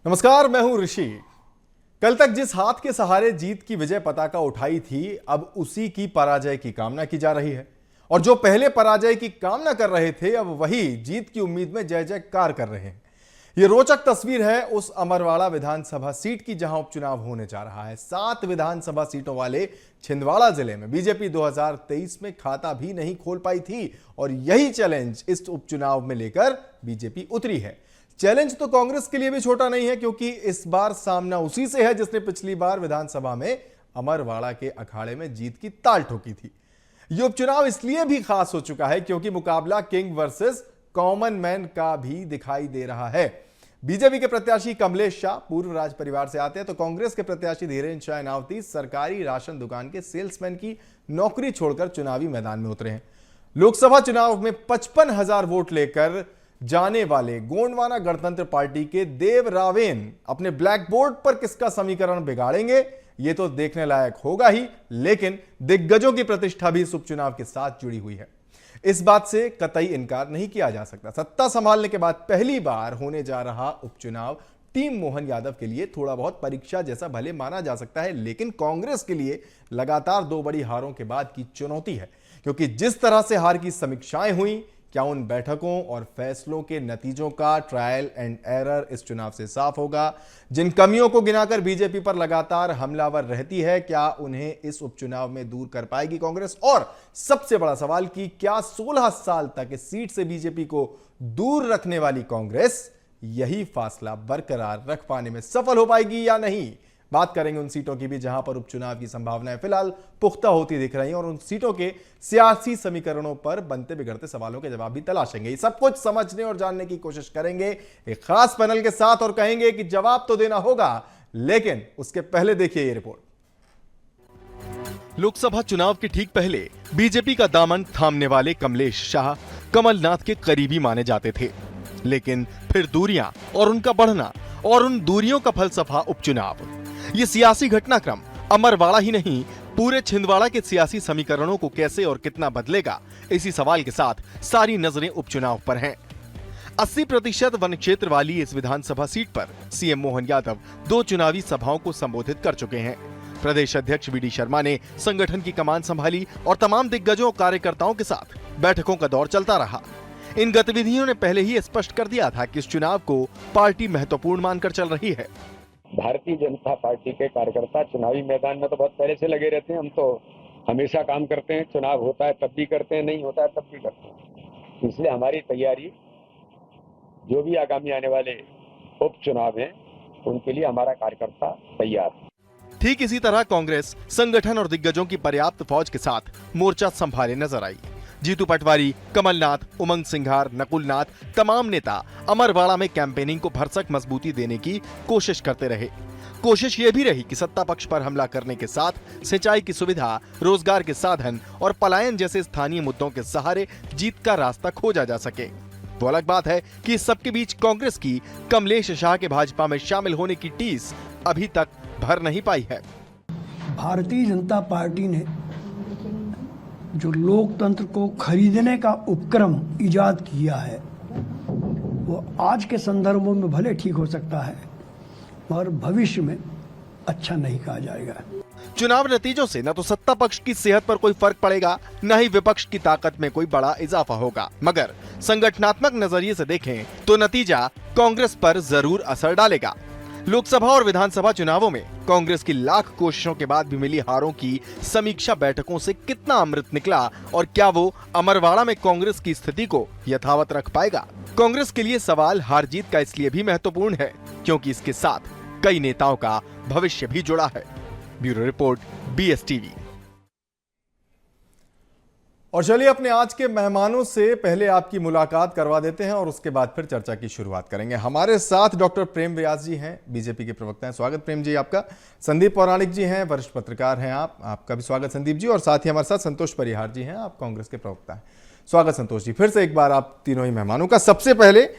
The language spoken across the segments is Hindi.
नमस्कार, मैं हूं ऋषि। कल तक जिस हाथ के सहारे जीत की विजय पताका उठाई थी, अब उसी की पराजय की कामना की जा रही है। और जो पहले पराजय की कामना कर रहे थे, अब वही जीत की उम्मीद में जय जयकार कर रहे हैं। यह रोचक तस्वीर है उस अमरवाड़ा विधानसभा सीट की, जहां उपचुनाव होने जा रहा है। 7 विधानसभा सीटों वाले छिंदवाड़ा जिले में बीजेपी 2023 में खाता भी नहीं खोल पाई थी, और यही चैलेंज इस उपचुनाव में लेकर बीजेपी उतरी है। चैलेंज तो कांग्रेस के लिए भी छोटा नहीं है, क्योंकि इस बार सामना उसी से है जिसने पिछली बार विधानसभा में अमरवाड़ा के अखाड़े में जीत की ताल ठोकी थी। यह उपचुनाव इसलिए भी खास हो चुका है क्योंकि मुकाबला किंग वर्सेस कॉमन मैन का भी दिखाई दे रहा है। बीजेपी के प्रत्याशी कमलेश शाह पूर्व राज परिवार से आते हैं, तो कांग्रेस के प्रत्याशी धीरेन्द्र शाह नावती सरकारी राशन दुकान के सेल्समैन की नौकरी छोड़कर चुनावी मैदान में उतरे हैं। लोकसभा चुनाव में 55,000 वोट लेकर जाने वाले गोंडवाना गणतंत्र पार्टी के देव रावेन अपने ब्लैक बोर्ड पर किसका समीकरण बिगाड़ेंगे, यह तो देखने लायक होगा ही, लेकिन दिग्गजों की प्रतिष्ठा भी इस उपचुनाव के साथ जुड़ी हुई है। इस बात से कतई इनकार नहीं किया जा सकता। सत्ता संभालने के बाद पहली बार होने जा रहा उपचुनाव टीम मोहन यादव के लिए थोड़ा बहुत परीक्षा जैसा भले माना जा सकता है, लेकिन कांग्रेस के लिए लगातार 2 बड़ी हारों के बाद की चुनौती है। क्योंकि जिस तरह से हार की समीक्षाएं हुई, क्या उन बैठकों और फैसलों के नतीजों का ट्रायल एंड एरर इस चुनाव से साफ होगा। जिन कमियों को गिनाकर बीजेपी पर लगातार हमलावर रहती है, क्या उन्हें इस उपचुनाव में दूर कर पाएगी कांग्रेस? और सबसे बड़ा सवाल कि क्या 16 साल तक इस सीट से बीजेपी को दूर रखने वाली कांग्रेस यही फासला बरकरार रख पाने में सफल हो पाएगी या नहीं? बात करेंगे उन सीटों की भी जहां पर उपचुनाव की संभावनाएं फिलहाल पुख्ता होती दिख रही हैं, और उन सीटों के सियासी समीकरणों पर बनते बिगड़ते सवालों के जवाब भी तलाशेंगे। ये सब कुछ समझने और जानने की कोशिश करेंगे एक खास पैनल के साथ, और कहेंगे कि जवाब तो देना होगा, लेकिन उसके पहले देखिए ये रिपोर्ट। लोकसभा चुनाव के ठीक पहले बीजेपी का दामन थामने वाले कमलेश शाह कमलनाथ के करीबी माने जाते थे, लेकिन फिर दूरियां और उनका बढ़ना और उन दूरियों का फलसफा उपचुनाव। ये सियासी घटनाक्रम अमरवाड़ा ही नहीं, पूरे छिंदवाड़ा के सियासी समीकरणों को कैसे और कितना बदलेगा, इसी सवाल के साथ सारी नजरें उपचुनाव पर हैं। 80% वन क्षेत्र वाली इस विधानसभा सीट पर सीएम मोहन यादव 2 चुनावी सभाओं को संबोधित कर चुके हैं। प्रदेश अध्यक्ष वीडी शर्मा ने संगठन की कमान संभाली और तमाम दिग्गजों और कार्यकर्ताओं के साथ बैठकों का दौर चलता रहा। इन गतिविधियों ने पहले ही स्पष्ट कर दिया था कि इस चुनाव को पार्टी महत्वपूर्ण मानकर चल रही है। भारतीय जनता पार्टी के कार्यकर्ता चुनावी मैदान में तो बहुत पहले से लगे रहते हैं। हम तो हमेशा काम करते हैं, चुनाव होता है तब भी करते हैं, नहीं होता है तब भी करते हैं। इसलिए हमारी तैयारी जो भी आगामी आने वाले उपचुनाव हैं उनके लिए हमारा कार्यकर्ता तैयार है। ठीक इसी तरह कांग्रेस संगठन और दिग्गजों की पर्याप्त फौज के साथ मोर्चा संभाले नजर आई। जीतू पटवारी, कमलनाथ, उमंग सिंघार, नकुल नाथ, तमाम नेता अमरवाड़ा में कैंपेनिंग को भरसक मजबूती देने की कोशिश करते रहे। कोशिश ये भी रही कि सत्ता पक्ष पर हमला करने के साथ सिंचाई की सुविधा, रोजगार के साधन और पलायन जैसे स्थानीय मुद्दों के सहारे जीत का रास्ता खोजा जा सके। वो अलग बात है कि इस सबके बीच कांग्रेस की कमलेश शाह के भाजपा में शामिल होने की टीस अभी तक भर नहीं पाई है। भारतीय जनता पार्टी ने जो लोकतंत्र को खरीदने का उपक्रम इजाद किया है, वो आज के संदर्भों में भले ठीक हो सकता है, मगर भविष्य में अच्छा नहीं कहा जाएगा। चुनाव नतीजों से न तो सत्ता पक्ष की सेहत पर कोई फर्क पड़ेगा, न ही विपक्ष की ताकत में कोई बड़ा इजाफा होगा, मगर संगठनात्मक नजरिए से देखें तो नतीजा कांग्रेस पर जरूर असर डालेगा। लोकसभा और विधानसभा चुनावों में कांग्रेस की लाख कोशिशों के बाद भी मिली हारों की समीक्षा बैठकों से कितना अमृत निकला, और क्या वो अमरवाड़ा में कांग्रेस की स्थिति को यथावत रख पाएगा? कांग्रेस के लिए सवाल हार जीत का इसलिए भी महत्वपूर्ण है क्योंकि इसके साथ कई नेताओं का भविष्य भी जुड़ा है। Bureau report, BSTV। और चलिए अपने आज के मेहमानों से पहले आपकी मुलाकात करवा देते हैं और उसके बाद फिर चर्चा की शुरुआत करेंगे। हमारे साथ डॉक्टर प्रेम व्यास जी हैं, बीजेपी के प्रवक्ता हैं। स्वागत प्रेम जी आपका। संदीप पौराणिक जी हैं, वरिष्ठ पत्रकार हैं आपका भी स्वागत संदीप जी। और साथ ही हमारे साथ संतोष परिहार जी हैं, आप कांग्रेस के प्रवक्ता हैं। स्वागत संतोष जी। फिर से एक बार आप तीनों ही मेहमानों का। सबसे पहले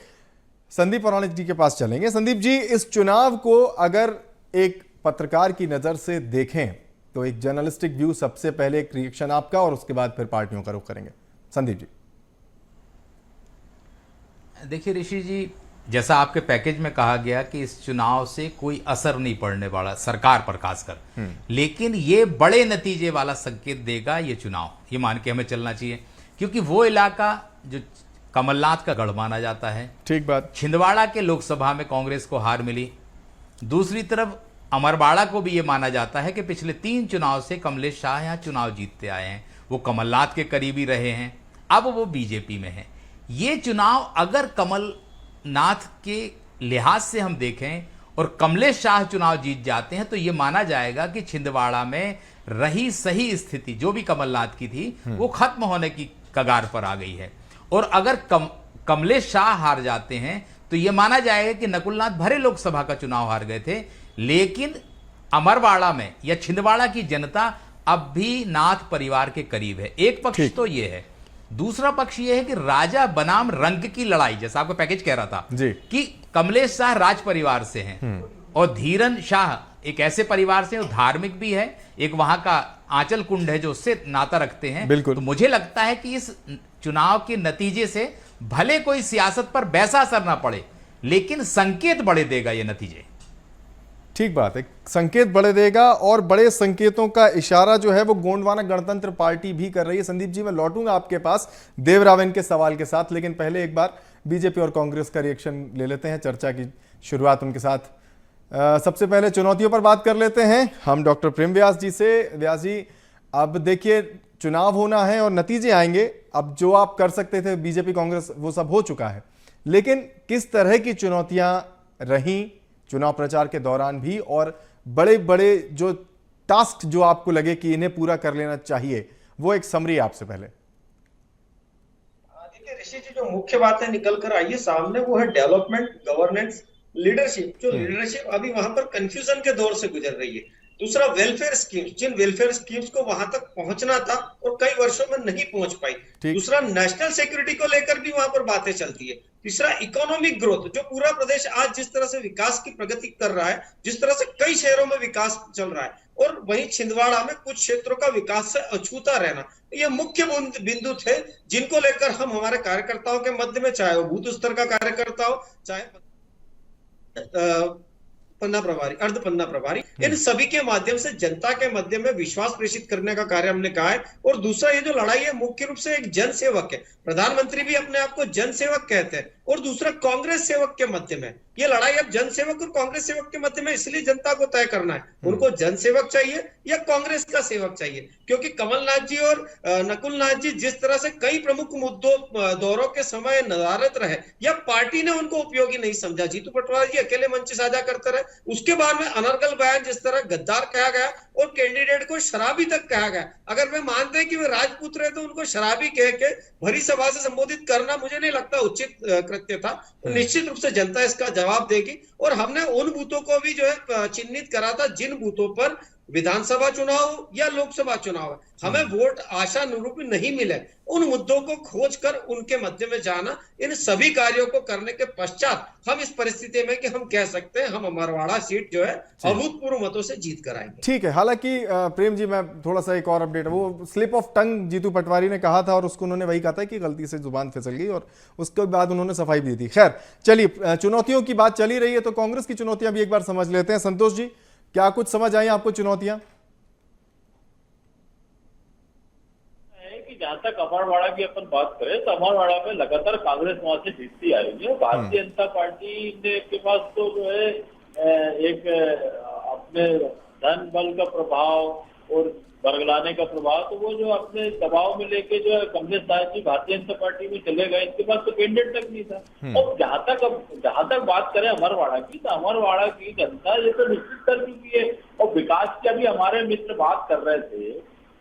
संदीप पौराणिक जी के पास चलेंगे। संदीप जी, इस चुनाव को अगर एक पत्रकार की नजर से देखें तो एक जर्नलिस्टिक व्यू, सबसे पहले एक रिएक्शन आपका और उसके बाद फिर पार्टियों का रुख करेंगे। संदीप जी। देखिए ऋषि जी, जैसा आपके पैकेज में कहा गया कि इस चुनाव से कोई असर नहीं पड़ने वाला सरकार पर खासकर, लेकिन ये बड़े नतीजे वाला संकेत देगा ये चुनाव, ये मान के हमें चलना चाहिए, क्योंकि वो इलाका जो कमलनाथ का गढ़ माना जाता है। ठीक बात। छिंदवाड़ा के लोकसभा में कांग्रेस को हार मिली, दूसरी तरफ अमरवाड़ा को भी ये माना जाता है कि पिछले 3 चुनाव से कमलेश शाह यहाँ चुनाव जीतते आए हैं, वो कमलनाथ के करीबी रहे हैं, अब वो बीजेपी में हैं। ये चुनाव अगर कमलनाथ के लिहाज से हम देखें और कमलेश शाह चुनाव जीत जाते हैं तो ये माना जाएगा कि छिंदवाड़ा में रही सही स्थिति जो भी कमलनाथ की थी वो खत्म होने की कगार पर आ गई है। और अगर कमलेश शाह हार जाते हैं तो यह माना जाएगा कि नकुलनाथ भरे लोकसभा का चुनाव हार गए थे, लेकिन अमरवाड़ा में या छिंदवाड़ा की जनता अब भी नाथ परिवार के करीब है। एक पक्ष तो यह है, दूसरा पक्ष यह है कि राजा बनाम रंग की लड़ाई, जैसा आपका पैकेज कह रहा था जी, कि कमलेश शाह राज परिवार से हैं और धीरन शाह एक ऐसे परिवार से, धार्मिक भी है, एक वहां का आंचल कुंड है जो उससे नाता रखते हैं। बिल्कुल। तो मुझे लगता है कि इस चुनाव के नतीजे से भले कोई सियासत पर वैसा असर ना पड़े, लेकिन संकेत बड़े देगा ये नतीजे। ठीक बात है, संकेत बड़े देगा और बड़े संकेतों का इशारा जो है वो गोंडवाना गणतंत्र पार्टी भी कर रही है। संदीप जी, मैं लौटूंगा आपके पास देवरावेन के सवाल के साथ, लेकिन पहले एक बार बीजेपी और कांग्रेस का रिएक्शन ले लेते हैं, चर्चा की शुरुआत उनके साथ। सबसे पहले चुनौतियों पर बात कर लेते हैं हम डॉक्टर प्रेम व्यास जी से। व्यास जी, अब देखिए चुनाव होना है और नतीजे आएंगे, अब जो आप कर सकते थे बीजेपी कांग्रेस वो सब हो चुका है, लेकिन किस तरह की चुनौतियां रहीं चुनाव प्रचार के दौरान भी, और बड़े बड़े जो टास्क जो आपको लगे कि इन्हें पूरा कर लेना चाहिए, वो एक समरी आपसे पहले। देखिए ऋषि जी, जो मुख्य बातें निकल कर आई है सामने वो है डेवलपमेंट, गवर्नेंस, लीडरशिप। जो लीडरशिप अभी वहां पर कंफ्यूजन के दौर से गुजर रही है। दूसरा वेलफेयर स्कीम्स, जिन वेलफेयर स्कीम्स को वहां तक पहुंचना था और कई वर्षों में नहीं पहुंच पाई। दूसरा नेशनल सिक्योरिटी को लेकर भी वहां पर बातें चलती है। तीसरा इकोनॉमिक ग्रोथ, जो पूरा प्रदेश आज जिस तरह से विकास की प्रगति कर रहा है, जिस तरह से कई शहरों में विकास चल रहा है, और वहीं छिंदवाड़ा में कुछ क्षेत्रों का विकास से अछूता रहना, ये मुख्य बिंदु थे जिनको लेकर हम हमारे कार्यकर्ताओं के मध्य में, चाहे वो बूथ स्तर का कार्यकर्ता हो, चाहे पन्ना प्रभारी, अर्ध पन्ना प्रभारी, इन सभी के माध्यम से जनता के मध्य में विश्वास प्रेषित करने का कार्य हमने कहा है। और दूसरा, ये जो लड़ाई है मुख्य रूप से एक जन सेवक है, प्रधानमंत्री भी अपने आप को जन सेवक कहते हैं, और दूसरा कांग्रेस सेवक के मध्य में ये लड़ाई अब जन सेवक और कांग्रेस सेवक के मध्य में इसलिए जनता को तय करना है, उनको जन सेवक चाहिए या कांग्रेस का सेवक चाहिए। क्योंकि कमलनाथ जी और नकुलनाथ जी जिस तरह से कई प्रमुख मुद्दों दौरों के समय नदारत रहे या पार्टी ने उनको उपयोगी नहीं समझा, जीतू पटवारी जी अकेले मंच साझा करते रहे, उसके बाद में अनर्गल बयान जिस तरह गद्दार कहा गया और कैंडिडेट को शराबी तक कहा गया। अगर वे मानते हैं कि वे राजपूत रहे तो उनको शराबी कह के भरी सभा से संबोधित करना मुझे नहीं लगता उचित कृत्य था। तो निश्चित रूप से जनता इसका जवाब देगी। और हमने उन बूथों को भी जो है चिन्हित करा था जिन बूथों पर विधानसभा चुनाव या लोकसभा चुनाव है, हमें वोट आशानुरूप नहीं मिले, उन मुद्दों को खोज कर उनके मध्य में जाना। इन सभी कार्यों को करने के पश्चात हम इस परिस्थिति में कि हम कह सकते हैं हम अमरवाड़ा सीट जो है अभूतपूर्व मतों से जीत कर आएंगे। ठीक है, हालांकि प्रेम जी, मैं थोड़ा सा एक और अपडेट, वो slip of tongue Jitu Patwari ने कहा था और उसको उन्होंने वही कहा था कि गलती से जुबान फिसल गई, और उसके बाद उन्होंने सफाई भी दी थी। खैर चलिए, चुनौतियों की बात चली रही है तो कांग्रेस की चुनौतियां भी एक बार समझ लेते हैं। संतोष जी, क्या कुछ समझ आई आपको चुनौतियां? जहां तक अमरवाड़ा की अपन बात करें तो अमरवाड़ा में लगातार कांग्रेस वहां से जीतती आ रही है। भारतीय जनता पार्टी के पास तो जो है एक अपने धन बल का प्रभाव और बरगलाने का प्रभाव, तो वो जो अपने दबाव में लेके जो है कमलेश शाह जी भारतीय जनता पार्टी में चले गए, इनके पास तो कैंडिडेट तक नहीं था। और जहां तक बात करें अमरवाड़ा की, तो अमरवाड़ा की जनता ये तो निश्चित कर चुकी है। और विकास की अभी हमारे मित्र बात कर रहे थे,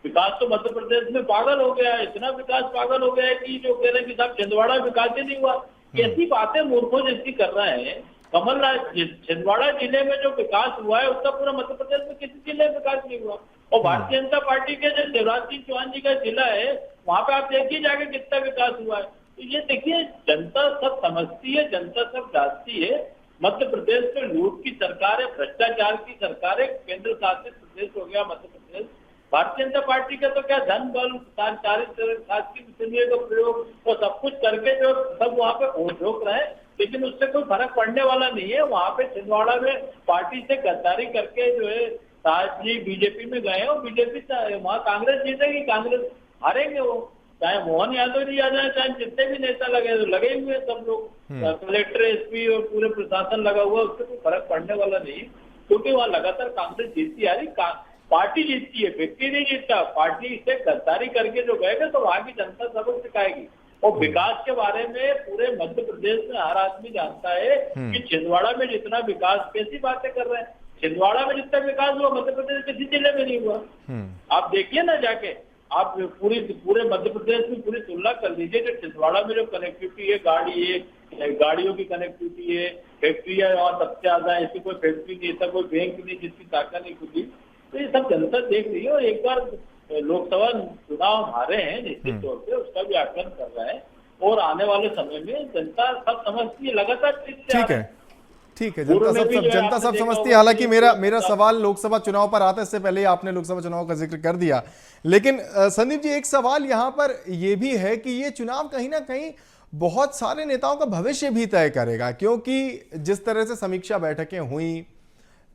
विकास तो मध्य प्रदेश में पागल हो गया है, इतना विकास पागल हो गया है कि जो कह रहे हैं कि साहब छिंदवाड़ा विकास ही नहीं हुआ, ऐसी बातें मूर्खों जैसी कर रहे हैं। कमलनाथ, छिंदवाड़ा जिले में जो विकास हुआ है उसका पूरा मध्य प्रदेश में किसी जिले में विकास नहीं हुआ। और भारतीय जनता पार्टी के जो शिवराज सिंह चौहान जी का जिला है, वहां पे आप देखिए जाके कितना विकास हुआ है। तो ये देखिए, जनता सब समझती है, जनता सब जानती है। मध्य प्रदेश में लूट की सरकार है, भ्रष्टाचार की सरकार है, केंद्र शासित प्रदेश हो गया मध्य प्रदेश। भारतीय जनता पार्टी का तो क्या धन बल शासकीय का प्रयोग और सब कुछ करके जो सब वहां पे वोट रोक रहे हैं। लेकिन उससे कोई फर्क पड़ने वाला नहीं है। वहां पे छिंदवाड़ा में पार्टी से गद्दारी करके जो है शाह जी बीजेपी में गए और बीजेपी वहां कांग्रेस जीतेगी, कांग्रेस हारेंगे वो, चाहे मोहन यादव जी आ जाए, चाहे जितने भी नेता लगे हुए हैं सब लोग, कलेक्टर एसपी और पूरे प्रशासन लगा हुआ, उससे कोई फर्क पड़ने वाला नहीं, क्योंकि वहां लगातार कांग्रेस जीतती आ रही, पार्टी जीतती है, व्यक्ति नहीं जीतता। पार्टी से गद्दारी करके जो गएगा तो वहां की जनता सबक सिखाएगी। और विकास के बारे में पूरे मध्य प्रदेश में हर आदमी जानता है कि छिंदवाड़ा में जितना विकास, कैसी बातें कर रहे हैं, छिंदवाड़ा में जितना विकास हुआ मध्य प्रदेश किसी जिले में नहीं हुआ। आप देखिए ना जाके, आप पूरे मध्य प्रदेश में पूरी तुलना कर लीजिए, जो छिंदवाड़ा में जो कनेक्टिविटी है, गाड़ियों की कनेक्टिविटी है, फैक्ट्री है और सबसे ज्यादा, ऐसी कोई फैक्ट्री नहीं, ऐसा कोई बैंक नहीं जिसकी शाखा नहीं खुली, तो ये सब जनता देख रही है। और एक बार लोकसभा चुनाव हारे हैं निश्चित तौर पे, उसका भी आकलन कर रहा है, और आने वाले समय में जनता सब समझती है, लगातार ठीक है, जनता सब समझती है। हालांकि मेरा सवाल लोकसभा चुनाव पर आता है, इससे पहले आपने लोकसभा चुनाव का जिक्र कर दिया। लेकिन संदीप जी, एक सवाल यहां पर यह भी है कि ये चुनाव कहीं ना कहीं बहुत सारे नेताओं का भविष्य भी तय करेगा, क्योंकि जिस तरह से समीक्षा बैठकें हुई,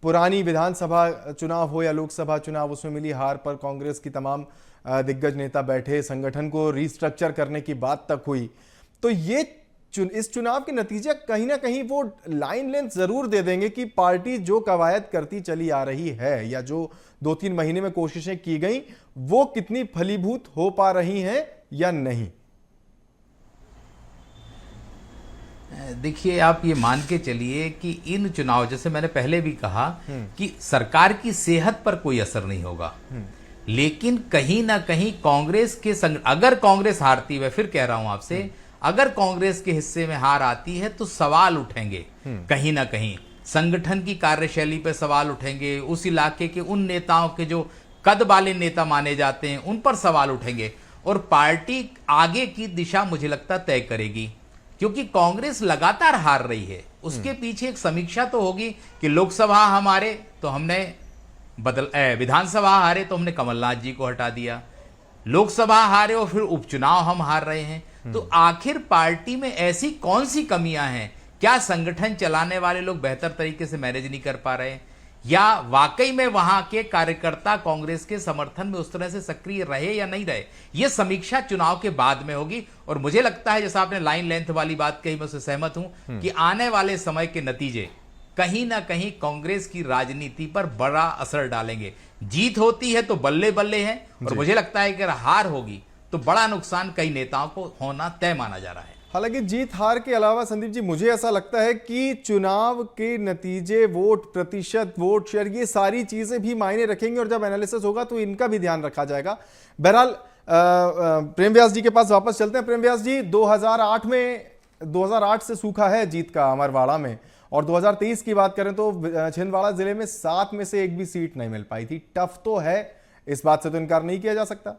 पुरानी विधानसभा चुनाव हो या लोकसभा चुनाव, उसमें मिली हार पर कांग्रेस की तमाम दिग्गज नेता बैठे, संगठन को रीस्ट्रक्चर करने की बात तक हुई, तो ये इस चुनाव के नतीजे कहीं ना कहीं वो लाइन लेंथ जरूर दे देंगे कि पार्टी जो कवायद करती चली आ रही है या जो 2-3 महीने में कोशिशें की गई वो कितनी फलीभूत हो पा रही हैं या नहीं। देखिए, आप ये मान के चलिए कि इन चुनाव, जैसे मैंने पहले भी कहा कि सरकार की सेहत पर कोई असर नहीं होगा, लेकिन कहीं ना कहीं कांग्रेस के अगर कांग्रेस हारती है, फिर कह रहा हूं आपसे, अगर कांग्रेस के हिस्से में हार आती है तो सवाल उठेंगे, कहीं ना कहीं संगठन की कार्यशैली पर सवाल उठेंगे, उस इलाके के उन नेताओं के जो कद वाले नेता माने जाते हैं उन पर सवाल उठेंगे, और पार्टी आगे की दिशा मुझे लगता तय करेगी, क्योंकि कांग्रेस लगातार हार रही है। उसके पीछे एक समीक्षा तो होगी कि लोकसभा हमारे तो हमने विधानसभा हारे तो हमने कमलनाथ जी को हटा दिया, लोकसभा हारे और फिर उपचुनाव हम हार रहे हैं, तो आखिर पार्टी में ऐसी कौन सी कमियां हैं? क्या संगठन चलाने वाले लोग बेहतर तरीके से मैनेज नहीं कर पा रहे, या वाकई में वहां के कार्यकर्ता कांग्रेस के समर्थन में उस तरह से सक्रिय रहे या नहीं रहे? यह समीक्षा चुनाव के बाद में होगी। और मुझे लगता है, जैसा आपने लाइन लेंथ वाली बात कही, मैं उससे सहमत हूं कि आने वाले समय के नतीजे कहीं ना कहीं कांग्रेस की राजनीति पर बड़ा असर डालेंगे। जीत होती है तो बल्ले बल्ले है, और मुझे लगता है कि अगर हार होगी तो बड़ा नुकसान कई नेताओं को होना तय माना जा रहा है। हालांकि जीत हार के अलावा संदीप जी, मुझे ऐसा लगता है कि चुनाव के नतीजे, वोट प्रतिशत, वोट शेयर, ये सारी चीजें भी मायने रखेंगे, और जब एनालिसिस होगा तो इनका भी ध्यान रखा जाएगा। बहरहाल प्रेम व्यास जी के पास वापस चलते हैं। प्रेम व्यास जी, 2008 से सूखा है जीत का अमरवाड़ा में, और 2023 की बात करें तो छिंदवाड़ा जिले में 7 में से एक भी सीट नहीं मिल पाई थी। टफ तो है, इस बात से तो इनकार नहीं किया जा सकता।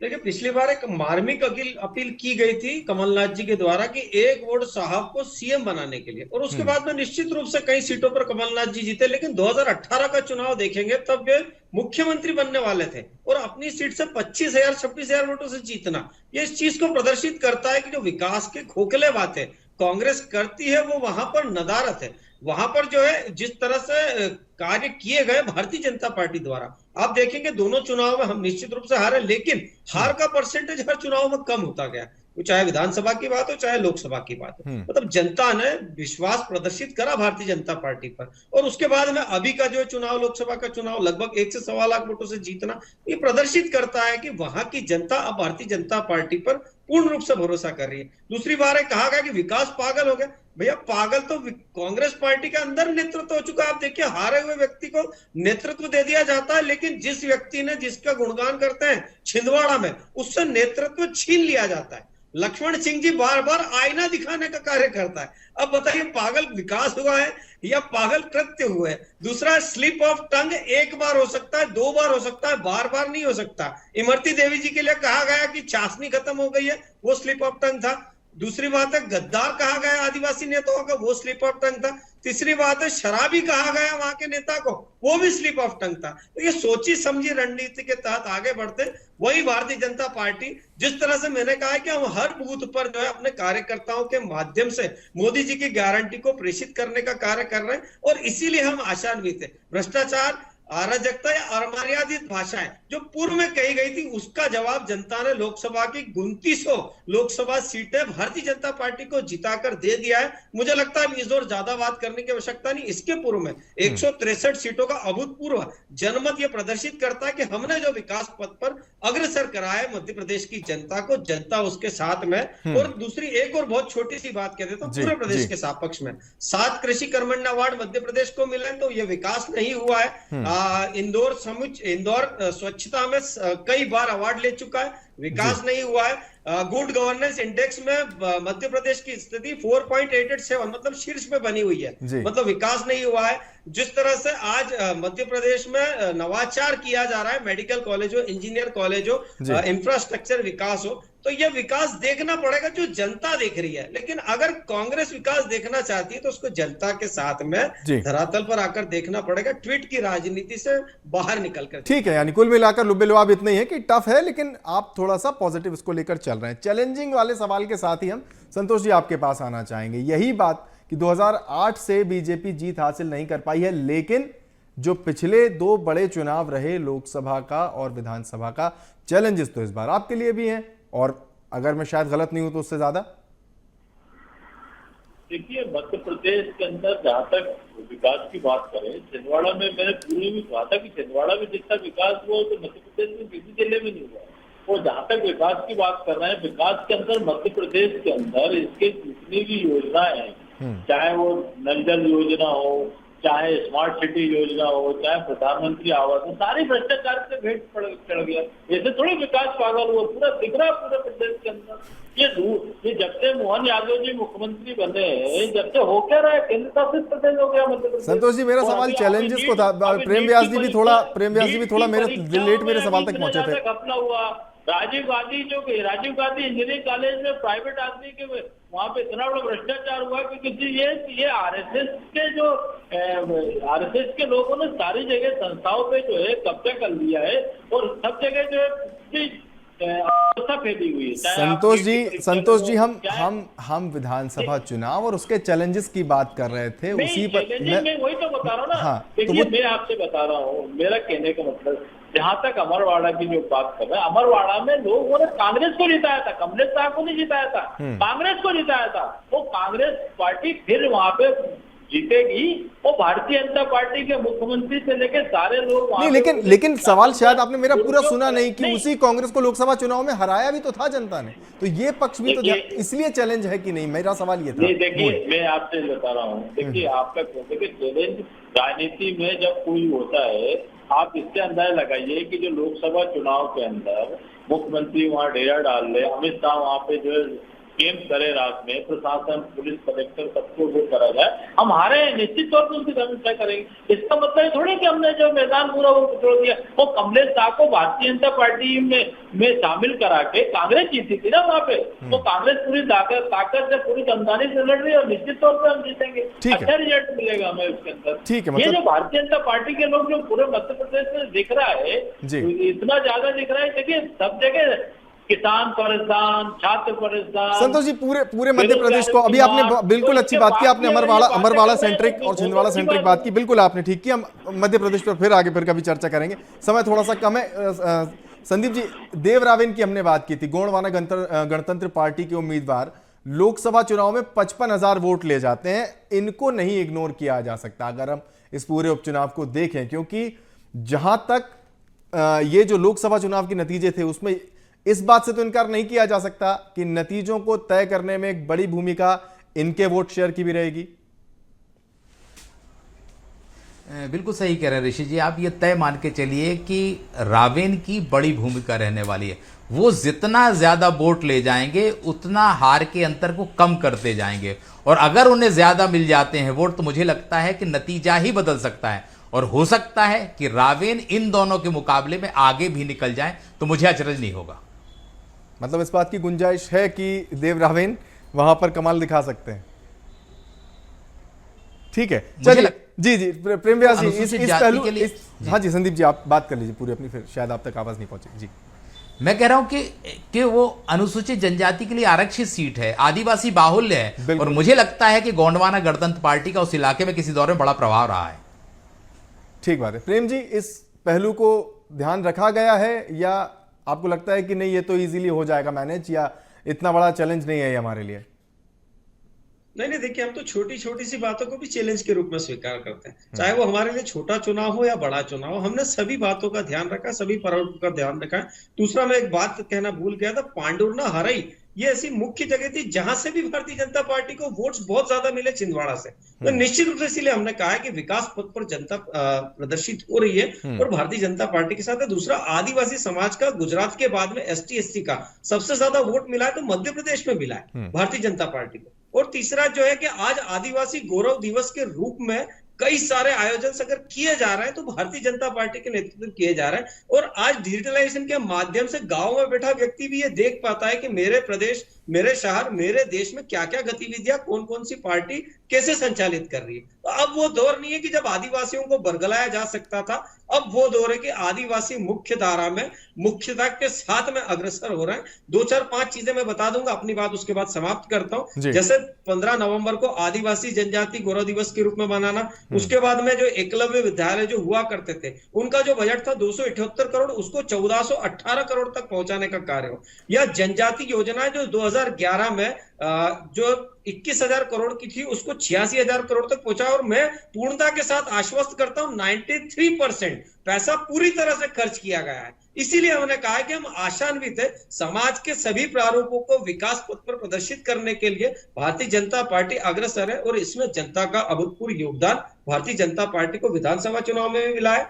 देखिए, पिछली बार एक मार्मिक अपील की गई थी कमलनाथ जी के द्वारा कि एक वोट साहब को सीएम बनाने के लिए, और उसके बाद में निश्चित रूप से कई सीटों पर कमलनाथ जी जीते, लेकिन 2018 का चुनाव देखेंगे तब वे मुख्यमंत्री बनने वाले थे, और अपनी सीट से 25,000-26,000 वोटों से जीतना, ये इस चीज को प्रदर्शित करता है कि जो विकास के खोखले बातें कांग्रेस करती है वो वहां पर नदारत है। वहां पर जो है जिस तरह से कार्य किए गए भारतीय जनता पार्टी द्वारा, आप देखेंगे दोनों चुनाव में हम निश्चित रूप से हारे, लेकिन हार का परसेंटेज हर चुनाव में कम होता गया, चाहे विधानसभा की बात हो चाहे लोकसभा की बात हो। मतलब जनता ने विश्वास प्रदर्शित करा भारतीय जनता पार्टी पर, और उसके बाद में अभी का जो चुनाव, लोकसभा का चुनाव, लगभग 1 से 1.25 लाख वोटों से जीतना, ये प्रदर्शित करता है कि वहां की जनता अब भारतीय जनता पार्टी पर पूर्ण रूप से भरोसा कर रही है। दूसरी बार कहा गया कि विकास पागल हो गया, भैया पागल तो कांग्रेस पार्टी के अंदर नेतृत्व हो चुका है। आप देखिए, हारे हुए व्यक्ति को नेतृत्व दे दिया जाता है, लेकिन जिस व्यक्ति ने जिसका गुणगान करते हैं छिंदवाड़ा में, उससे नेतृत्व छीन लिया जाता है। लक्ष्मण सिंह जी बार बार आईना दिखाने का कार्य करता है। अब बताइए, पागल विकास हुआ है या पागल कृत्य हुए? दूसरा, स्लिप ऑफ टंग एक बार हो सकता है, 2 बार हो सकता है, बार बार नहीं हो सकता। इमरती देवी जी के लिए कहा गया कि चाशनी खत्म हो गई है, वो स्लिप ऑफ टंग था। दूसरी बात है, गद्दार कहा गया आदिवासी नेताओं का, वो स्लिप ऑफ टंग था। तीसरी बात है, शराबी कहा गया वहां के नेता को, वो भी स्लिप ऑफ टंग था। तो ये सोची समझी रणनीति के तहत आगे बढ़ते, वही भारतीय जनता पार्टी, जिस तरह से मैंने कहा है कि हम हर बूथ पर जो है अपने कार्यकर्ताओं के माध्यम से मोदी जी की गारंटी को प्रेषित करने का कार्य कर रहे हैं, और इसीलिए हम आशान्वित है। भ्रष्टाचार, अराजकता या अमर्यादित भाषाएं जो पूर्व में कही गई थी, उसका जवाब जनता ने लोकसभा की 2900 लोकसभा सीटें भारतीय जनता पार्टी को जिताकर दे दिया है। मुझे लगता है इस ओर ज्यादा बात करने की आवश्यकता नहीं। इसके पूर्व में 163 सीटों का अभूतपूर्व जनमत यह प्रदर्शित करता है कि हमने जो विकास पथ पर अग्रसर कराया है मध्य प्रदेश की जनता को, जनता उसके साथ में। और दूसरी एक और बहुत छोटी सी बात कह देता हूं, पूरे प्रदेश के सापेक्ष में 7 कृषि कर्मण्य अवार्ड मध्य प्रदेश को मिले, तो यह विकास नहीं हुआ है। इंदौर स्वच्छता में कई बार अवार्ड ले चुका है, विकास नहीं हुआ है। गुड गवर्नेंस इंडेक्स में मध्य प्रदेश की स्थिति 4.887 मतलब शीर्ष में बनी हुई है, मतलब विकास नहीं हुआ है। जिस तरह से आज मध्य प्रदेश में नवाचार किया जा रहा है, मेडिकल कॉलेज हो, इंजीनियर कॉलेज हो, इंफ्रास्ट्रक्चर विकास हो, तो यह विकास देखना पड़ेगा जो जनता देख रही है। लेकिन अगर कांग्रेस विकास देखना चाहती है तो उसको जनता के साथ में धरातल पर आकर देखना पड़ेगा, ट्वीट की राजनीति से बाहर निकलकर। ठीक है, यानी कुल मिलाकर लुब्बे लुआब इतना ही है कि टफ है, लेकिन आप थोड़ा सा पॉजिटिव इसको लेकर चल रहे हैं। चैलेंजिंग वाले सवाल के साथ ही हम संतोष जी आपके पास आना चाहेंगे। यही बात कि 2008 से बीजेपी जीत हासिल नहीं कर पाई है, लेकिन जो पिछले 2 बड़े चुनाव रहे, लोकसभा का और विधानसभा का, चैलेंजेस तो इस बार आपके लिए भी हैं, और अगर मैं शायद गलत नहीं हूं तो उससे ज्यादा। देखिए, मध्य प्रदेश के अंदर जहाँ तक विकास की बात करें, छिंदवाड़ा में मैंने पूर्व में कहा था कि छिंदवाड़ा में जितना विकास हुआ तो मध्य प्रदेश में किसी जिले में नहीं हुआ। और जहाँ तक विकास की बात कर रहे हैं, विकास के अंदर मध्य प्रदेश के अंदर इसके जितनी भी योजनाएं हैं, चाहे वो नल जल योजना हो, चाहे स्मार्ट सिटी योजना हो, चाहे प्रधानमंत्री आवास हो, सारी भ्रष्टाचार से भेंट चढ़ गया। ऐसे थोड़ी विकास पागल हुआ, पूरा दिख रहा है पूरे प्रदेश के अंदर। ये जब से मोहन यादव जी मुख्यमंत्री बने, जब से हो क्या रहा है, केंद्र शासित प्रदेश हो गया मध्य प्रदेश। संतोष जी, मेरा सवाल चैलेंजेस को था। प्रेम व्यास जी भी थोड़ा मेरे सवाल तक पहुंचे थे। घपला हुआ, राजीव गांधी इंजीनियरिंग कॉलेज में प्राइवेट आदमी के वहां पे इतना बड़ा भ्रष्टाचार हुआ कि किसी ये आरएसएस के लोगों ने सारी जगह संस्थाओं पे जो है कब्जा कर लिया है, और सब जगह जो है अवस्था फैली हुई है। संतोष जी हम विधानसभा चुनाव और उसके चैलेंजेस की बात कर रहे थे, उसी पर मैं वही तो बता रहा हूँ ना। हाँ, देखिए, मैं आपसे बता रहा हूँ, मेरा कहने का मतलब, जहां तक अमरवाड़ा की जो बात कर रहे हैं, अमरवाड़ा में लोगों ने कांग्रेस को जिताया था, कमलेश साहब को नहीं जिताया था, कांग्रेस को जिताया था। वो कांग्रेस पार्टी फिर वहां पे जीतेगी, वो भारतीय जनता पार्टी के मुख्यमंत्री से लेकर सारे लोग नहीं, लेकिन सवाल शायद आपने मेरा पूरा सुना नहीं कि उसी कांग्रेस को लोकसभा चुनाव में हराया भी तो था जनता ने, तो ये पक्ष भी तो इसलिए चैलेंज है कि नहीं, मेरा सवाल ये था। नहीं, देखिए, मैं आपसे बता रहा हूँ, देखिए आपका चैलेंज राजनीति में जब कोई होता है, आप इससे अंदाजा लगाइए कि जो लोकसभा चुनाव के अंदर मुख्यमंत्री वहाँ डेरा डाल ले, अमित शाह वहाँ पे जो कैंप करे, रात में प्रशासन, पुलिस, कलेक्टर सबको वो करा जाए, हम हारे निश्चित तौर पर उनकी समीक्षा करेंगे। इसका मतलब थोड़ी कि हमने जो मैदान पूरा वो छोड़ दिया। वो कमलेश साहब को भारतीय जनता पार्टी में शामिल करा के कांग्रेस जीती थी ना वहाँ पे, तो कांग्रेस पूरी ताकत से, पूरी दमदानी से लड़ रही है, और निश्चित तौर पर हम जीतेंगे, अच्छा रिजल्ट मिलेगा हमें उसके अंदर। ये जो भारतीय जनता पार्टी के लोग जो पूरे मध्य प्रदेश में दिख रहा है, इतना ज्यादा दिख रहा है, देखिए सब जगह किसान परेशान, छात्र परेशान। संतोष जी, पूरे मध्य प्रदेश को, अभी आपने बिल्कुल अच्छी बात की, आपने अमरवाड़ा सेंट्रिक और छिंदवाड़ा सेंट्रिक बात की, बिल्कुल आपने ठीक की। हम मध्य प्रदेश पर फिर आगे कभी चर्चा करेंगे, समय थोड़ा सा कम है। संदीप जी, देव रावेन की हमने बात की थी, गोंडवाना गणतंत्र पार्टी के उम्मीदवार, लोकसभा चुनाव में 55,000 वोट ले जाते हैं, इनको नहीं इग्नोर किया जा सकता अगर हम इस पूरे उपचुनाव को देखें, क्योंकि जहां तक ये जो लोकसभा चुनाव के नतीजे थे, उसमें इस बात से तो इनकार नहीं किया जा सकता कि नतीजों को तय करने में एक बड़ी भूमिका इनके वोट शेयर की भी रहेगी। बिल्कुल सही कह रहे हैं ऋषि जी, आप ये तय मान के चलिए कि रावेन की बड़ी भूमिका रहने वाली है। वो जितना ज्यादा वोट ले जाएंगे, उतना हार के अंतर को कम करते जाएंगे, और अगर उन्हें ज्यादा मिल जाते हैं वोट, तो मुझे लगता है कि नतीजा ही बदल सकता है, और हो सकता है कि रावेन इन दोनों के मुकाबले में आगे भी निकल जाए, तो मुझे अचरज नहीं होगा। मतलब इस बात की गुंजाइश है कि देव रावेन वहां पर कमाल दिखा सकते हैं। ठीक है, मुझे चलिए। जी जी प्रेम व्यास जी, अनुसूचित इस जाति पहलू के लिए- हाँ जी संदीप जी, आप बात कर लीजिए पूरी अपनी, फिर शायद आप तक आवाज नहीं पहुंचे जी। मैं कह रहा हूं कि वो अनुसूचित जनजाति के लिए आरक्षित सीट है, आदिवासी बाहुल्य है, बिल्कुल। और मुझे लगता है कि गोंडवाना गणतंत्र पार्टी का उस इलाके में किसी दौर में बड़ा प्रभाव रहा है। ठीक बात है प्रेम जी, इस पहलू को ध्यान रखा गया है या आपको लगता है कि नहीं ये तो इजीली हो जाएगा मैनेज, या इतना बड़ा चैलेंज नहीं है ये हमारे लिए? नहीं देखिए, हम तो छोटी छोटी सी बातों को भी चैलेंज के रूप में स्वीकार करते हैं, चाहे वो हमारे लिए छोटा चुनाव हो या बड़ा चुनाव हो। हमने सभी बातों का ध्यान रखा, सभी प्रारूप का ध्यान रखा है। दूसरा, मैं एक बात कहना भूल गया था, पांडुरना हरई ये ऐसी मुख्य जगह थी जहां से भी भारतीय जनता पार्टी को वोट्स बहुत ज्यादा मिले, छिंदवाड़ा से। तो निश्चित रूप से इसीलिए हमने कहा है कि विकास पथ पर जनता प्रदर्शित हो रही है और भारतीय जनता पार्टी के साथ है। दूसरा, आदिवासी समाज का गुजरात के बाद में एसटी एससी का सबसे ज्यादा वोट मिला है, तो मध्य प्रदेश में मिला है भारतीय जनता पार्टी को। और तीसरा जो है कि आज आदिवासी गौरव दिवस के रूप में कई सारे आयोजन अगर किए जा रहे हैं तो भारतीय जनता पार्टी के नेतृत्व में किए जा रहे हैं। और आज डिजिटलाइजेशन के माध्यम से गांव में बैठा व्यक्ति भी ये देख पाता है कि मेरे प्रदेश, मेरे शहर, मेरे देश में क्या क्या गतिविधियां, कौन कौन सी पार्टी कैसे संचालित कर रही है। तो अब वो दौर नहीं है कि जब आदिवासियों को बरगलाया जा सकता था, अब वो दौर है कि आदिवासी मुख्य धारा में मुख्यता के साथ में अग्रसर हो रहे हैं। 2-4-5 चीजें मैं बता दूंगा अपनी बात, उसके बाद समाप्त करता हूं। जैसे 15 नवंबर को आदिवासी जनजाति गौरव दिवस के रूप में मनाना, उसके बाद में जो एकलव्य विद्यालय जो हुआ करते थे उनका जो बजट था 278 करोड़, उसको 1418 करोड़ तक पहुंचाने का कार्य हो, या जनजाति योजना जो 2011 में जो 21,000 करोड़ की थी उसको 86,000 करोड़ तक पहुंचा। और मैं पूर्णता के साथ आश्वस्त करता हूं 93% पैसा पूरी तरह से खर्च किया गया है। इसीलिए हमने कहा है कि हम आशान्वित है, समाज के सभी प्रारूपों को विकास पथ पर प्रदर्शित करने के लिए भारतीय जनता पार्टी अग्रसर है और इसमें जनता का अभूतपूर्व योगदान भारतीय जनता पार्टी को विधानसभा चुनाव में भी मिला है,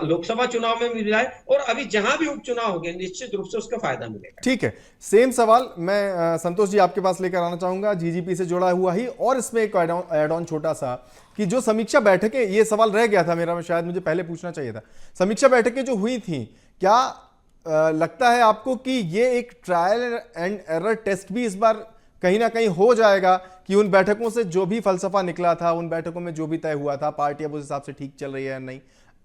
लोकसभा चुनाव में भी मिला है, और अभी जहां भी उपचुनाव होंगे निश्चित रूप से उसका फायदा मिलेगा। ठीक है, सेम सवाल मैं संतोष जी आपके पास लेकर आना चाहूंगा, जीजीपी से जुड़ा हुआ ही, और इसमें एक एड ऑन छोटा सा कि जो समीक्षा बैठकें, ये सवाल रह गया था मेरा, मैं शायद मुझे पहले पूछना चाहिए था, समीक्षा बैठकें जो हुई थी, क्या लगता है आपको कि ये एक ट्रायल एंड एरर टेस्ट भी इस बार कहीं ना कहीं हो जाएगा कि उन बैठकों से जो भी फलसफा निकला था, उन बैठकों में जो भी तय हुआ था, पार्टी अब उस हिसाब से ठीक चल रही है या नहीं,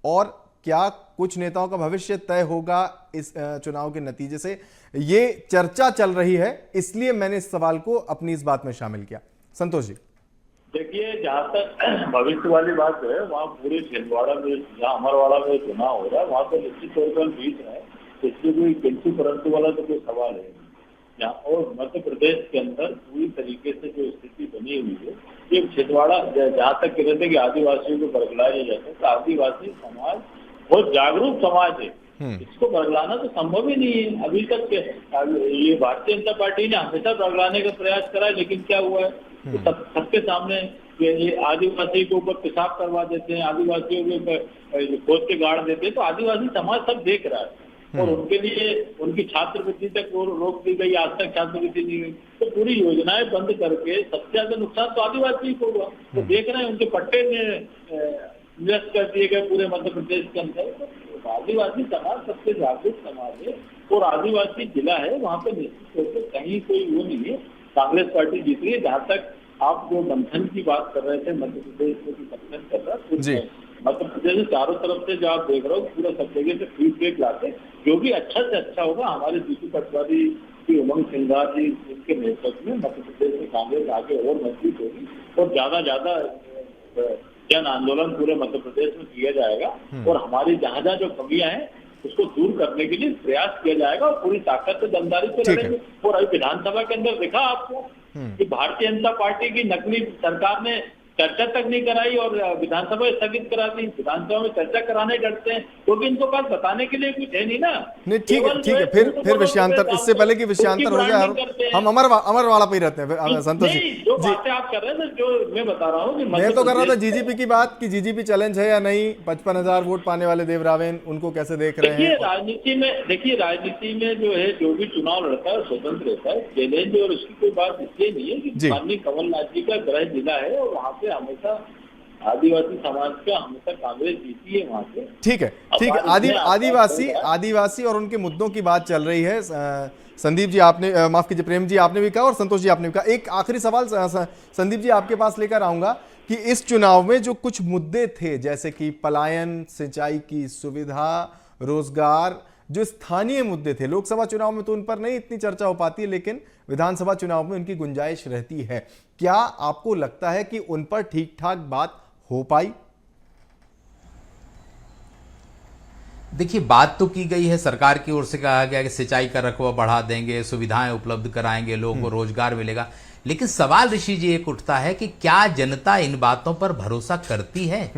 और क्या कुछ नेताओं का भविष्य तय होगा इस चुनाव के नतीजे से? ये चर्चा चल रही है, इसलिए मैंने इस सवाल को अपनी इस बात में शामिल किया। संतोष जी देखिए, जहाँ तक भविष्य वाली बात है, वहाँ पूरे छिंदवाड़ा में, जहाँ अमरवाड़ा में चुनाव हो रहा है, वहाँ तो निश्चित तौर पर जीत रहा है, इसलिए कोई किंतु परंतु वाला तो कोई सवाल है यहाँ। और मध्य प्रदेश के अंदर पूरी तरीके से जो स्थिति बनी हुई है, ये छिंदवाड़ा, जहाँ तक कह रहे थे कि आदिवासियों को बरगलाया जाता है, तो आदिवासी समाज बहुत जागरूक समाज है, इसको बरगलाना तो संभव ही नहीं है। अभी तक ये भारतीय जनता पार्टी ने हमेशा बरगलाने का प्रयास करा है, लेकिन क्या हुआ है, तो सबके सामने ये आदिवासी के ऊपर पेशाब करवा देते हैं, आदिवासियों के खोज के गाड़ देते हैं, तो आदिवासी समाज सब देख रहा है। और उनके लिए उनकी छात्रवृत्ति तक रोक दी गई, आज तक छात्रवृत्ति नहीं गई, तो पूरी योजनाएं बंद करके सबसे ज्यादा नुकसान तो आदिवासी को हुआ। तो देख रहे हैं उनके पट्टे निरस्त कर दिए गए पूरे मध्य प्रदेश के अंदर। तो आदिवासी समाज सबसे जागरूक समाज है और आदिवासी जिला है, वहाँ पे निश्चित तौर पर कहीं कोई वो नहीं है, कांग्रेस पार्टी जीत रही है। जहाँ तक आप जो मंथन की बात कर रहे थे, मध्य प्रदेश में मंथन कर रहा है, मध्य प्रदेश में चारों तरफ से जो आप देख रहे हो पूरा सब जगह से फीडबैक लाते, जो भी अच्छा से अच्छा होगा, हमारे जीतू पटवारी की, उमंग सिंघार जी, इनके नेतृत्व में मध्य प्रदेश में कांग्रेस आगे और मजबूत होगी और ज्यादा जन आंदोलन पूरे मध्य प्रदेश में किया जाएगा और हमारी जहाँ जो कमियां हैं उसको दूर करने के लिए प्रयास किया जाएगा और पूरी ताकत से दमदारी से लड़ेंगे। और अभी विधानसभा के अंदर देखा आपको कि भारतीय जनता पार्टी की नकली सरकार ने चर्चा तक नहीं कराई और विधानसभा स्थगित करा दी। विधानसभा में चर्चा कराने डरते हैं क्योंकि इनको पास बताने के लिए कुछ है नहीं ना। नहीं, ठीक है, फिर विषयांतर, इससे पहले कि विषयांतर हो जाए, हम अमरवाड़ा पे ही रहते हैं। संतोष जी, जो बातें आप कर रहे हैं, जो मैं बता रहा हूँ, मैं तो कर रहा था जीजीपी की बात कि जीजीपी चैलेंज है या नहीं, 55,000 वोट पाने वाले देवरावेन, उनको कैसे देख रहे हैं? राजनीति में जो है, जो भी चुनाव लड़ता है स्वतंत्र रहता है, चैलेंज और उसकी कोई बात इसलिए नहीं है कि माननीय कमलनाथ जी का गृह जिला है और वहाँ हमेशा आदिवासी समाज का हमेशा कांग्रेस जीती है वहां से। ठीक है, आदिवासी और उनके मुद्दों की बात चल रही है। संदीप जी आपने, माफ कीजिए प्रेम जी आपने भी कहा और संतोष जी आपने भी कहा। एक आखिरी सवाल संदीप जी आपके पास लेकर आऊंगा कि इस चुनाव में जो कुछ मुद्दे थे, जैसे कि पलायन, सिंचाई की सुविधा, रोजगार, जो स्थानीय मुद्दे थे, लोकसभा चुनाव में तो उन पर नहीं इतनी चर्चा हो पाती है, लेकिन विधानसभा चुनाव में उनकी गुंजाइश रहती है। क्या आपको लगता है कि उन पर ठीक ठाक बात हो पाई? देखिए, बात तो की गई है, सरकार की ओर से कहा गया कि सिंचाई का रकबा बढ़ा देंगे, सुविधाएं उपलब्ध कराएंगे, लोगों को रोजगार मिलेगा। लेकिन सवाल ऋषि जी एक उठता है कि क्या जनता इन बातों पर भरोसा करती है?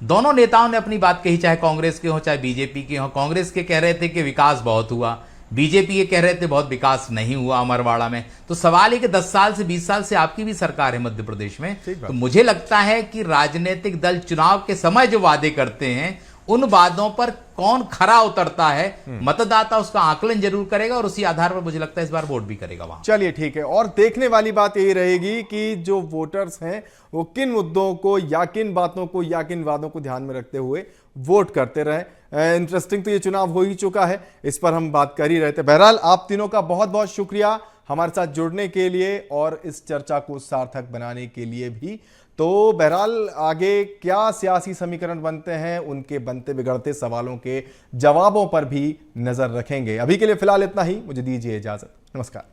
दोनों नेताओं ने अपनी बात कही, चाहे कांग्रेस के हो चाहे बीजेपी के हो। कांग्रेस के कह रहे थे कि विकास बहुत हुआ, बीजेपी ये कह रहे थे बहुत विकास नहीं हुआ अमरवाड़ा में। तो सवाल है कि 10 साल से 20 साल से आपकी भी सरकार है मध्य प्रदेश में, तो मुझे लगता है कि राजनीतिक दल चुनाव के समय जो वादे करते हैं उन वादों पर कौन खरा उतरता है, मतदाता उसका आकलन जरूर करेगा और उसी आधार पर मुझे लगता है इस बार वोट भी करेगा वहां। चलिए ठीक है, और देखने वाली बात यही रहेगी कि जो वोटर्स हैं वो किन मुद्दों को या किन बातों को या किन वादों को ध्यान में रखते हुए वोट करते रहे। इंटरेस्टिंग तो ये चुनाव हो ही चुका है, इस पर हम बात कर ही रहे थे। बहरहाल आप तीनों का बहुत बहुत शुक्रिया हमारे साथ जुड़ने के लिए और इस चर्चा को सार्थक बनाने के लिए भी। तो बहरहाल आगे क्या सियासी समीकरण बनते हैं, उनके बनते बिगड़ते सवालों के जवाबों पर भी नजर रखेंगे। अभी के लिए फिलहाल इतना ही, मुझे दीजिए इजाजत, नमस्कार।